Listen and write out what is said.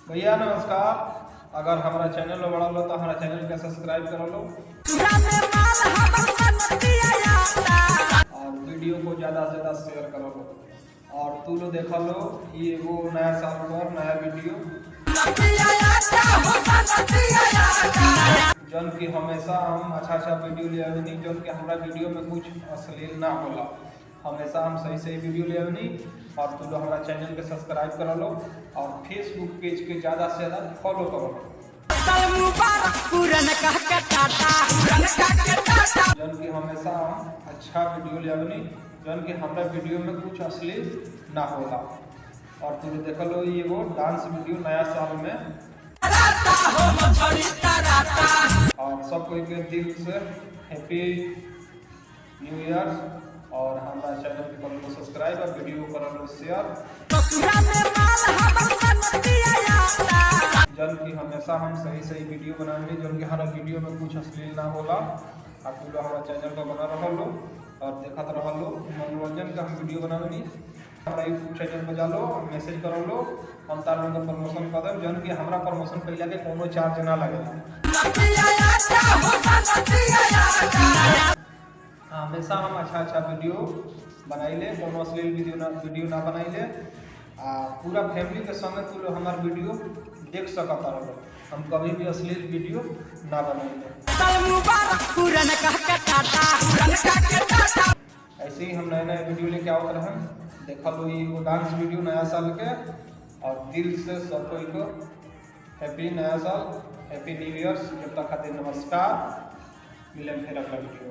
भैया नमस्कार। अगर हमारा चैनल में बड़ा लो तो हमारा चैनल के सब्सक्राइब कर लो और वीडियो को ज़्यादा से ज़्यादा शेयर कर लो। और तू लो देखा लो ये वो नया साल पर नया वीडियो जन की हमेशा हम अच्छा वीडियो ले आवे नहीं, जन की हमारा वीडियो में कुछ अश्लील ना होला। हमेशा हम सही वीडियो ले आवे नहीं। और तू लोग हमारा चैनल के सब्सक्राइब कर लो और फेसबुक पेज के ज़्यादा से ज़्यादा फॉलो करो। जन की हमेशा हम अच्छा वीडियो ले आवे नहीं, जन की हमारा वीडियो में कुछ अश्लील ना होला। और तू देख लो ये वो डांस वीडियो नया साल में और सब कोई के दिल से हैप्पी न्यू ईयर। और हमारा चैनल के कर लो सब्सक्राइब और वीडियो कर लो शेयर। जन की हमेशा हम सही वीडियो बनाएंगे, जन की हमारा वीडियो में कुछ अश्लील ना होला। आप लोग हमारा चैनल पर बना रह लो और देखते रह लो मनोरंजन का हम वीडियो बनावे। हमारा यूट्यूब चैनल पर जा लो, मैसेज कर लो, हम तार लोग प्रमोशन कर दें। जन की हमारा प्रमोशन कैला के कोनो चार्ज ना लगेगा। हमेशा हम अच्छा वीडियो बनाइले, कोनो अश्लील वीडियो ना बनाइले। पूरा फैमिली के संग तू लोग हमार वीडियो देख सकता रहो। हम कभी भी अश्लील वीडियो ना बनाइले। ऐसे ही हम नए वीडियो लेके आवत रहे। देखा लो ये वो डांस वीडियो नया साल के। और दिल से सब कोई को हैप्पी नया साल, हैप्पी न्यू ईयर। जब तक खातिर नमस्कार, मिलें फिर अगला वीडियो।